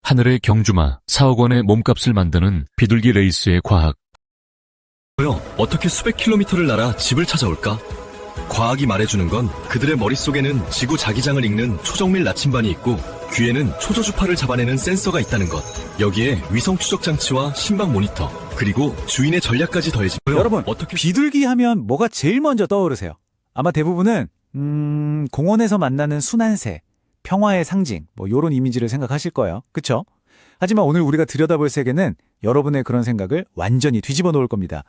하늘의 경주마 4억 원의 몸값을 만드는 비둘기 레이스의 과학. 어떻게 수백 킬로미터를 날아 집을 찾아올까? 과학이 말해주는 건 그들의 머릿속에는 지구 자기장을 읽는 초정밀 나침반이 있고 귀에는 초저주파를 잡아내는 센서가 있다는 것. 여기에 위성 추적 장치와 신박 모니터, 그리고 주인의 전략까지 더해지면 여러분, 비둘기 하면 뭐가 제일 먼저 떠오르세요? 아마 대부분은 공원에서 만나는 순한 새, 평화의 상징, 요런 이미지를 생각하실 거예요. 그쵸? 하지만 오늘 우리가 들여다볼 세계는 여러분의 그런 생각을 완전히 뒤집어 놓을 겁니다.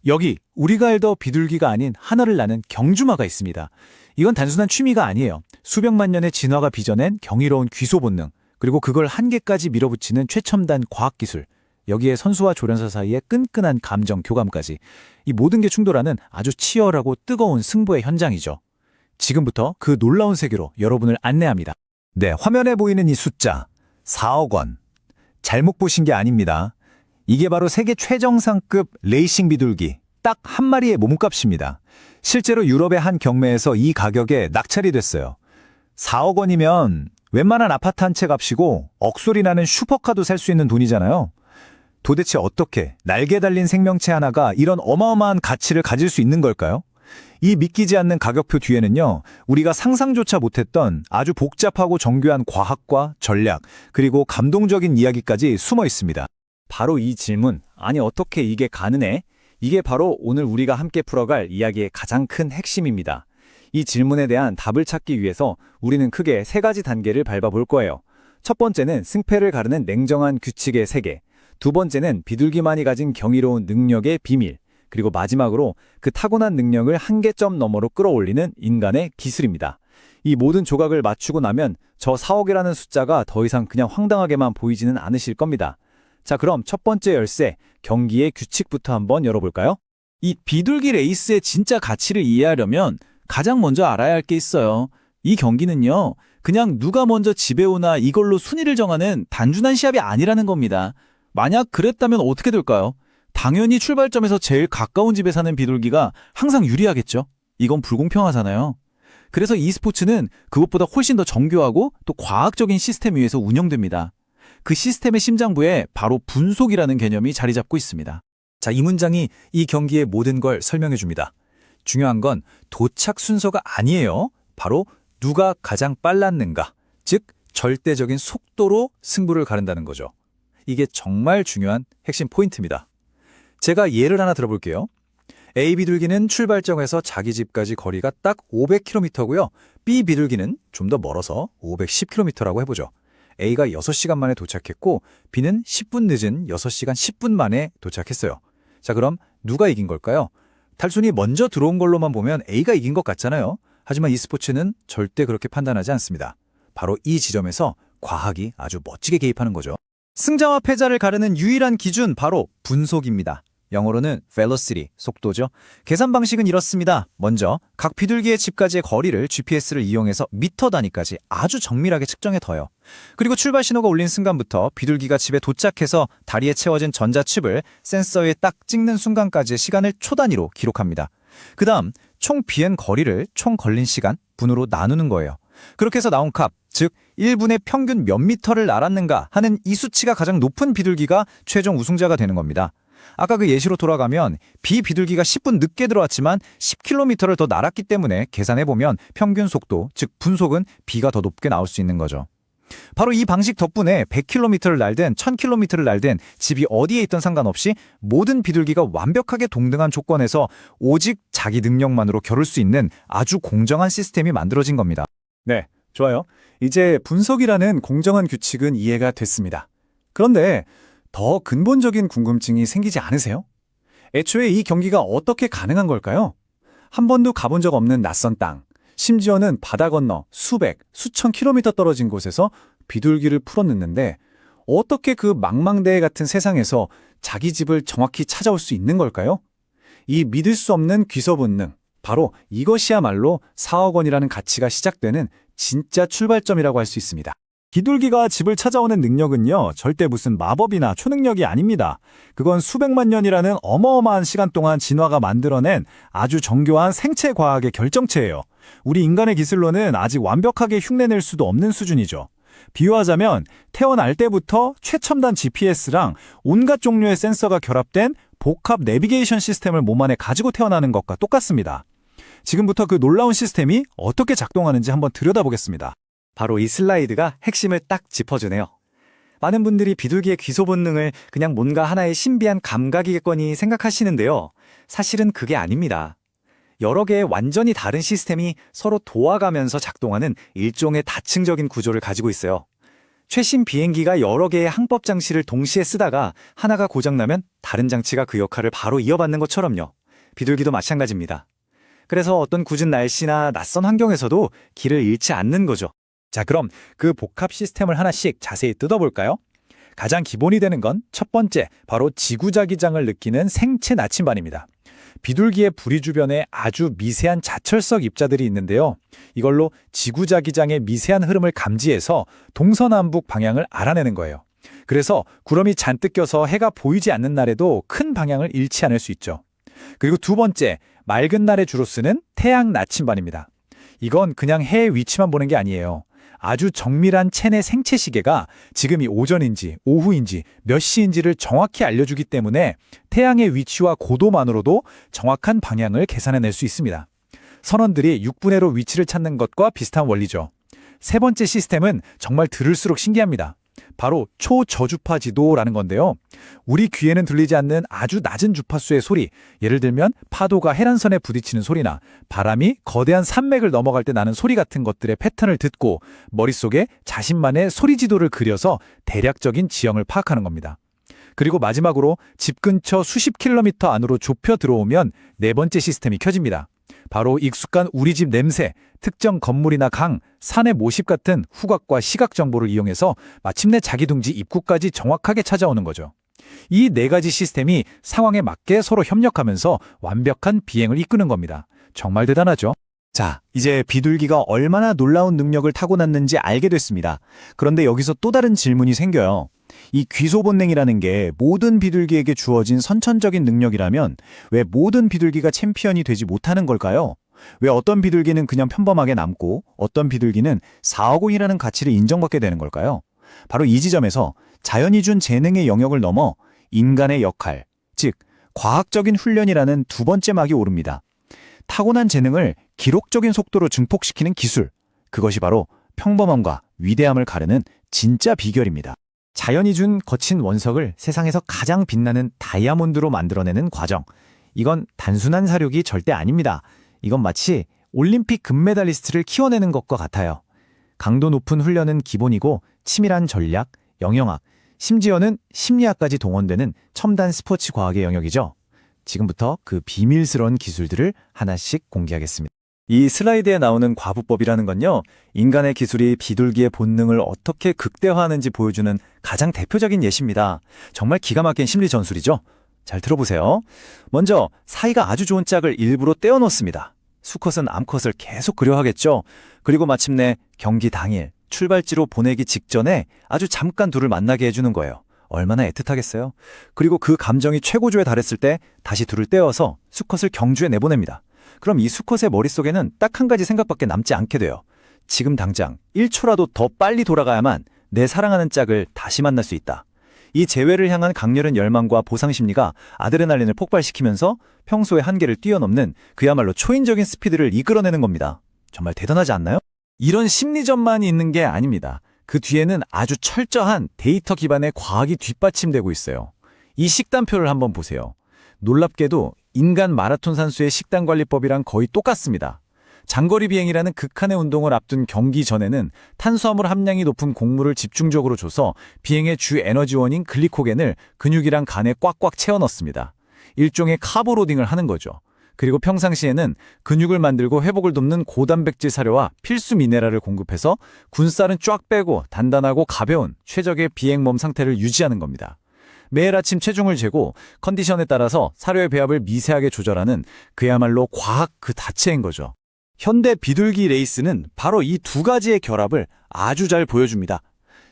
여기 우리가 알던 비둘기가 아닌 하늘을 나는 경주마가 있습니다. 이건 단순한 취미가 아니에요. 수백만 년의 진화가 빚어낸 경이로운 귀소 본능, 그리고 그걸 한계까지 밀어붙이는 최첨단 과학기술, 여기에 선수와 조련사 사이의 끈끈한 감정 교감까지, 이 모든 게 충돌하는 아주 치열하고 뜨거운 승부의 현장이죠. 지금부터 그 놀라운 세계로 여러분을 안내합니다. 네, 화면에 보이는 이 숫자 4억 원. 잘못 보신 게 아닙니다. 이게 바로 세계 최정상급 레이싱 비둘기 딱 한 마리의 몸값입니다. 실제로 유럽의 한 경매에서 이 가격에 낙찰이 됐어요. 4억 원이면 웬만한 아파트 한 채 값이고 억소리 나는 슈퍼카도 살 수 있는 돈이잖아요. 도대체 어떻게 날개 달린 생명체 하나가 이런 어마어마한 가치를 가질 수 있는 걸까요? 이 믿기지 않는 가격표 뒤에는요, 우리가 상상조차 못했던 아주 복잡하고 정교한 과학과 전략, 그리고 감동적인 이야기까지 숨어 있습니다. 바로 이 질문, 아니 어떻게 이게 가능해? 이게 바로 오늘 우리가 함께 풀어갈 이야기의 가장 큰 핵심입니다. 이 질문에 대한 답을 찾기 위해서 우리는 크게 세 가지 단계를 밟아볼 거예요. 첫 번째는 승패를 가르는 냉정한 규칙의 세계, 두 번째는 비둘기만이 가진 경이로운 능력의 비밀, 그리고 마지막으로 그 타고난 능력을 한계점 너머로 끌어올리는 인간의 기술입니다. 이 모든 조각을 맞추고 나면 저 4억이라는 숫자가 더 이상 그냥 황당하게만 보이지는 않으실 겁니다. 자, 그럼 첫 번째 열쇠, 경기의 규칙부터 한번 열어볼까요? 이 비둘기 레이스의 진짜 가치를 이해하려면 가장 먼저 알아야 할 게 있어요. 이 경기는요, 그냥 누가 먼저 집에 오나 이걸로 순위를 정하는 단순한 시합이 아니라는 겁니다. 만약 그랬다면 어떻게 될까요? 당연히 출발점에서 제일 가까운 집에 사는 비둘기가 항상 유리하겠죠. 이건 불공평하잖아요. 그래서 e스포츠는 그것보다 훨씬 더 정교하고 또 과학적인 시스템 위에서 운영됩니다. 그 시스템의 심장부에 바로 분속이라는 개념이 자리 잡고 있습니다. 자, 이 문장이 이 경기의 모든 걸 설명해 줍니다. 중요한 건 도착 순서가 아니에요. 바로 누가 가장 빨랐는가, 즉 절대적인 속도로 승부를 가른다는 거죠. 이게 정말 중요한 핵심 포인트입니다. 제가 예를 하나 들어볼게요. A 비둘기는 출발점에서 자기 집까지 거리가 딱 500km고요. B 비둘기는 좀 더 멀어서 510km라고 해보죠. A가 6시간 만에 도착했고 B는 10분 늦은 6시간 10분 만에 도착했어요. 자, 그럼 누가 이긴 걸까요? 단순히 먼저 들어온 걸로만 보면 A가 이긴 것 같잖아요. 하지만 e스포츠는 절대 그렇게 판단하지 않습니다. 바로 이 지점에서 과학이 아주 멋지게 개입하는 거죠. 승자와 패자를 가르는 유일한 기준, 바로 분속입니다. 영어로는 velocity, 속도죠. 계산 방식은 이렇습니다. 먼저 각 비둘기의 집까지의 거리를 GPS를 이용해서 미터 단위까지 아주 정밀하게 측정해 둬요. 그리고 출발 신호가 울린 순간부터 비둘기가 집에 도착해서 다리에 채워진 전자칩을 센서에 딱 찍는 순간까지의 시간을 초 단위로 기록합니다. 그 다음 총 비행 거리를 총 걸린 시간, 분으로 나누는 거예요. 그렇게 해서 나온 값, 즉 1분에 평균 몇 미터를 날았는가 하는 이 수치가 가장 높은 비둘기가 최종 우승자가 되는 겁니다. 아까 그 예시로 돌아가면 B 비둘기가 10분 늦게 들어왔지만 10km를 더 날았기 때문에 계산해보면 평균 속도, 즉 분속은 B가 더 높게 나올 수 있는 거죠. 바로 이 방식 덕분에 100km를 날든 1000km를 날든 집이 어디에 있든 상관없이 모든 비둘기가 완벽하게 동등한 조건에서 오직 자기 능력만으로 겨룰 수 있는 아주 공정한 시스템이 만들어진 겁니다. 네, 좋아요. 이제 분석이라는 공정한 규칙은 이해가 됐습니다. 그런데 더 근본적인 궁금증이 생기지 않으세요? 애초에 이 경기가 어떻게 가능한 걸까요? 한 번도 가본 적 없는 낯선 땅, 심지어는 바다 건너 수백, 수천 킬로미터 떨어진 곳에서 비둘기를 풀어넣는데 어떻게 그 망망대해 같은 세상에서 자기 집을 정확히 찾아올 수 있는 걸까요? 이 믿을 수 없는 귀서 본능, 바로 이것이야말로 4억 원이라는 가치가 시작되는 진짜 출발점이라고 할 수 있습니다. 비둘기가 집을 찾아오는 능력은요, 절대 무슨 마법이나 초능력이 아닙니다. 그건 수백만 년이라는 어마어마한 시간 동안 진화가 만들어낸 아주 정교한 생체 과학의 결정체예요. 우리 인간의 기술로는 아직 완벽하게 흉내낼 수도 없는 수준이죠. 비유하자면 태어날 때부터 최첨단 GPS랑 온갖 종류의 센서가 결합된 복합 내비게이션 시스템을 몸 안에 가지고 태어나는 것과 똑같습니다. 지금부터 그 놀라운 시스템이 어떻게 작동하는지 한번 들여다보겠습니다. 바로 이 슬라이드가 핵심을 딱 짚어주네요. 많은 분들이 비둘기의 귀소 본능을 그냥 뭔가 하나의 신비한 감각이겠거니 생각하시는데요. 사실은 그게 아닙니다. 여러 개의 완전히 다른 시스템이 서로 도와가면서 작동하는 일종의 다층적인 구조를 가지고 있어요. 최신 비행기가 여러 개의 항법 장치를 동시에 쓰다가 하나가 고장나면 다른 장치가 그 역할을 바로 이어받는 것처럼요. 비둘기도 마찬가지입니다. 그래서 어떤 굳은 날씨나 낯선 환경에서도 길을 잃지 않는 거죠. 자, 그럼 그 복합 시스템을 하나씩 자세히 뜯어볼까요? 가장 기본이 되는 건 첫 번째, 바로 지구자기장을 느끼는 생체 나침반입니다. 비둘기의 부리 주변에 아주 미세한 자철석 입자들이 있는데요. 이걸로 지구자기장의 미세한 흐름을 감지해서 동서남북 방향을 알아내는 거예요. 그래서 구름이 잔뜩 껴서 해가 보이지 않는 날에도 큰 방향을 잃지 않을 수 있죠. 그리고 두 번째, 맑은 날에 주로 쓰는 태양 나침반입니다. 이건 그냥 해의 위치만 보는 게 아니에요. 아주 정밀한 체내 생체 시계가 지금이 오전인지 오후인지 몇 시인지를 정확히 알려주기 때문에 태양의 위치와 고도만으로도 정확한 방향을 계산해낼 수 있습니다. 선원들이 6분의로 위치를 찾는 것과 비슷한 원리죠. 세 번째 시스템은 정말 들을수록 신기합니다. 바로 초저주파 지도라는 건데요. 우리 귀에는 들리지 않는 아주 낮은 주파수의 소리, 예를 들면 파도가 해란선에 부딪히는 소리나 바람이 거대한 산맥을 넘어갈 때 나는 소리 같은 것들의 패턴을 듣고 머릿속에 자신만의 소리 지도를 그려서 대략적인 지형을 파악하는 겁니다. 그리고 마지막으로 집 근처 수십 킬로미터 안으로 좁혀 들어오면 네 번째 시스템이 켜집니다. 바로 익숙한 우리 집 냄새, 특정 건물이나 강, 산의 모습 같은 후각과 시각 정보를 이용해서 마침내 자기 둥지 입구까지 정확하게 찾아오는 거죠. 이 네 가지 시스템이 상황에 맞게 서로 협력하면서 완벽한 비행을 이끄는 겁니다. 정말 대단하죠? 자, 이제 비둘기가 얼마나 놀라운 능력을 타고났는지 알게 됐습니다. 그런데 여기서 또 다른 질문이 생겨요. 이 귀소 본능이라는 게 모든 비둘기에게 주어진 선천적인 능력이라면 왜 모든 비둘기가 챔피언이 되지 못하는 걸까요? 왜 어떤 비둘기는 그냥 평범하게 남고 어떤 비둘기는 4억 원이라는 가치를 인정받게 되는 걸까요? 바로 이 지점에서 자연이 준 재능의 영역을 넘어 인간의 역할, 즉 과학적인 훈련이라는 두 번째 막이 오릅니다. 타고난 재능을 기록적인 속도로 증폭시키는 기술, 그것이 바로 평범함과 위대함을 가르는 진짜 비결입니다. 자연이 준 거친 원석을 세상에서 가장 빛나는 다이아몬드로 만들어내는 과정. 이건 단순한 사육이 절대 아닙니다. 이건 마치 올림픽 금메달리스트를 키워내는 것과 같아요. 강도 높은 훈련은 기본이고 치밀한 전략, 영역학, 심지어는 심리학까지 동원되는 첨단 스포츠 과학의 영역이죠. 지금부터 그 비밀스러운 기술들을 하나씩 공개하겠습니다. 이 슬라이드에 나오는 과부법이라는 건요, 인간의 기술이 비둘기의 본능을 어떻게 극대화하는지 보여주는 가장 대표적인 예시입니다. 정말 기가 막힌 심리 전술이죠. 잘 들어보세요. 먼저 사이가 아주 좋은 짝을 일부러 떼어놓습니다. 수컷은 암컷을 계속 그려하겠죠. 그리고 마침내 경기 당일 출발지로 보내기 직전에 아주 잠깐 둘을 만나게 해주는 거예요. 얼마나 애틋하겠어요. 그리고 그 감정이 최고조에 달했을 때 다시 둘을 떼어서 수컷을 경주에 내보냅니다. 그럼 이 수컷의 머릿속에는 딱 한 가지 생각밖에 남지 않게 돼요. 지금 당장 1초라도 더 빨리 돌아가야만 내 사랑하는 짝을 다시 만날 수 있다. 이 재회를 향한 강렬한 열망과 보상심리가 아드레날린을 폭발시키면서 평소의 한계를 뛰어넘는 그야말로 초인적인 스피드를 이끌어내는 겁니다. 정말 대단하지 않나요? 이런 심리전만이 있는 게 아닙니다. 그 뒤에는 아주 철저한 데이터 기반의 과학이 뒷받침되고 있어요. 이 식단표를 한번 보세요. 놀랍게도 인간 마라톤 선수의 식단관리법이랑 거의 똑같습니다. 장거리 비행이라는 극한의 운동을 앞둔 경기 전에는 탄수화물 함량이 높은 곡물을 집중적으로 줘서 비행의 주 에너지원인 글리코겐을 근육이랑 간에 꽉꽉 채워 넣습니다. 일종의 카보로딩을 하는 거죠. 그리고 평상시에는 근육을 만들고 회복을 돕는 고단백질 사료와 필수 미네랄을 공급해서 군살은 쫙 빼고 단단하고 가벼운 최적의 비행 몸 상태를 유지하는 겁니다. 매일 아침 체중을 재고 컨디션에 따라서 사료의 배합을 미세하게 조절하는 그야말로 과학 그 자체인 거죠. 현대 비둘기 레이스는 바로 이 두 가지의 결합을 아주 잘 보여줍니다.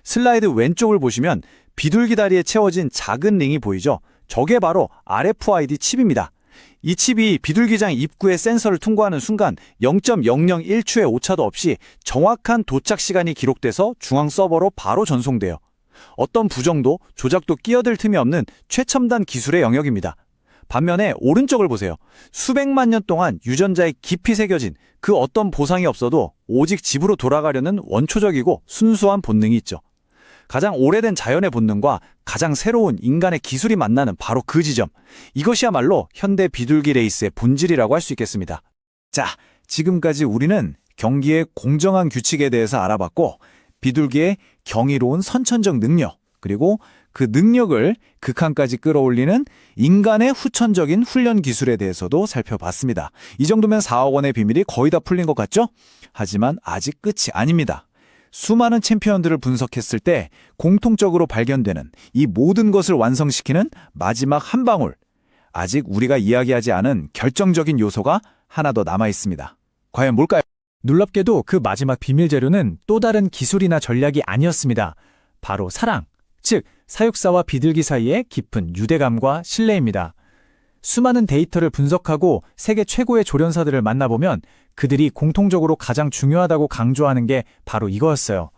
슬라이드 왼쪽을 보시면 비둘기 다리에 채워진 작은 링이 보이죠? 저게 바로 RFID 칩입니다. 이 칩이 비둘기장 입구에 센서를 통과하는 순간 0.001초의 오차도 없이 정확한 도착 시간이 기록돼서 중앙 서버로 바로 전송돼요. 어떤 부정도 조작도 끼어들 틈이 없는 최첨단 기술의 영역입니다. 반면에 오른쪽을 보세요. 수백만 년 동안 유전자에 깊이 새겨진 그 어떤 보상이 없어도 오직 집으로 돌아가려는 원초적이고 순수한 본능이 있죠. 가장 오래된 자연의 본능과 가장 새로운 인간의 기술이 만나는 바로 그 지점. 이것이야말로 현대 비둘기 레이스의 본질이라고 할 수 있겠습니다. 자, 지금까지 우리는 경기의 공정한 규칙에 대해서 알아봤고 비둘기의 경이로운 선천적 능력, 그리고 그 능력을 극한까지 끌어올리는 인간의 후천적인 훈련 기술에 대해서도 살펴봤습니다. 이 정도면 4억 원의 비밀이 거의 다 풀린 것 같죠? 하지만 아직 끝이 아닙니다. 수많은 챔피언들을 분석했을 때 공통적으로 발견되는 이 모든 것을 완성시키는 마지막 한 방울, 아직 우리가 이야기하지 않은 결정적인 요소가 하나 더 남아 있습니다. 과연 뭘까요? 놀랍게도 그 마지막 비밀 재료는 또 다른 기술이나 전략이 아니었습니다. 바로 사랑, 즉 사육사와 비둘기 사이의 깊은 유대감과 신뢰입니다. 수많은 데이터를 분석하고 세계 최고의 조련사들을 만나보면 그들이 공통적으로 가장 중요하다고 강조하는 게 바로 이거였어요.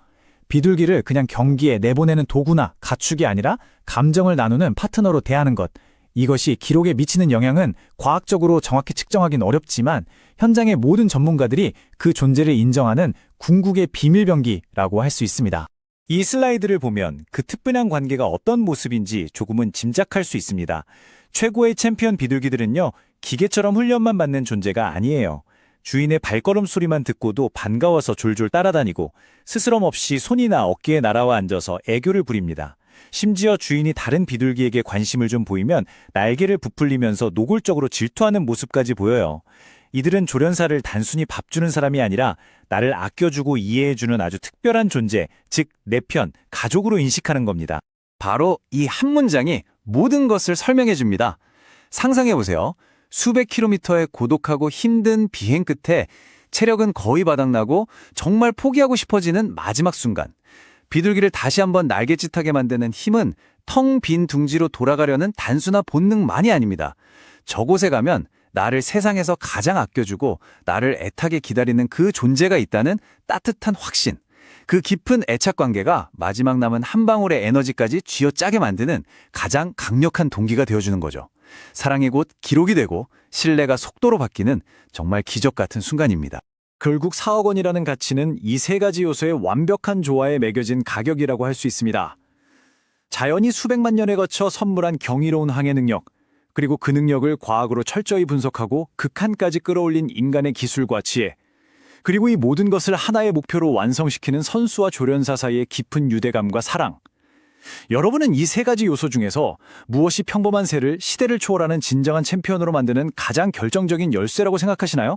비둘기를 그냥 경기에 내보내는 도구나 가축이 아니라 감정을 나누는 파트너로 대하는 것. 이것이 기록에 미치는 영향은 과학적으로 정확히 측정하긴 어렵지만 현장의 모든 전문가들이 그 존재를 인정하는 궁극의 비밀병기라고 할 수 있습니다. 이 슬라이드를 보면 그 특별한 관계가 어떤 모습인지 조금은 짐작할 수 있습니다. 최고의 챔피언 비둘기들은요, 기계처럼 훈련만 받는 존재가 아니에요. 주인의 발걸음 소리만 듣고도 반가워서 졸졸 따라다니고 스스럼 없이 손이나 어깨에 날아와 앉아서 애교를 부립니다. 심지어 주인이 다른 비둘기에게 관심을 좀 보이면 날개를 부풀리면서 노골적으로 질투하는 모습까지 보여요. 이들은 조련사를 단순히 밥 주는 사람이 아니라 나를 아껴주고 이해해주는 아주 특별한 존재, 즉 내 편, 가족으로 인식하는 겁니다. 바로 이 한 문장이 모든 것을 설명해줍니다. 상상해보세요. 수백 킬로미터의 고독하고 힘든 비행 끝에 체력은 거의 바닥나고 정말 포기하고 싶어지는 마지막 순간. 비둘기를 다시 한번 날갯짓하게 만드는 힘은 텅 빈 둥지로 돌아가려는 단순한 본능만이 아닙니다. 저곳에 가면 나를 세상에서 가장 아껴주고 나를 애타게 기다리는 그 존재가 있다는 따뜻한 확신. 그 깊은 애착관계가 마지막 남은 한 방울의 에너지까지 쥐어짜게 만드는 가장 강력한 동기가 되어주는 거죠. 사랑이 곧 기록이 되고 신뢰가 속도로 바뀌는 정말 기적 같은 순간입니다. 결국 4억 원이라는 가치는 이 세 가지 요소의 완벽한 조화에 매겨진 가격이라고 할 수 있습니다. 자연이 수백만 년에 거쳐 선물한 경이로운 항해 능력, 그리고 그 능력을 과학으로 철저히 분석하고 극한까지 끌어올린 인간의 기술과 지혜, 그리고 이 모든 것을 하나의 목표로 완성시키는 선수와 조련사 사이의 깊은 유대감과 사랑. 여러분은 이 세 가지 요소 중에서 무엇이 평범한 새를 시대를 초월하는 진정한 챔피언으로 만드는 가장 결정적인 열쇠라고 생각하시나요?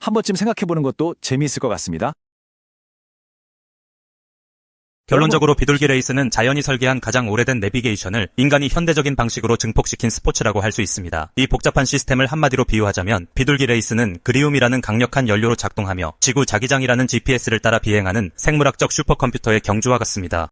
한 번쯤 생각해보는 것도 재미있을 것 같습니다. 결론적으로 비둘기 레이스는 자연이 설계한 가장 오래된 내비게이션을 인간이 현대적인 방식으로 증폭시킨 스포츠라고 할 수 있습니다. 이 복잡한 시스템을 한마디로 비유하자면 비둘기 레이스는 그리움이라는 강력한 연료로 작동하며 지구 자기장이라는 GPS를 따라 비행하는 생물학적 슈퍼컴퓨터의 경주와 같습니다.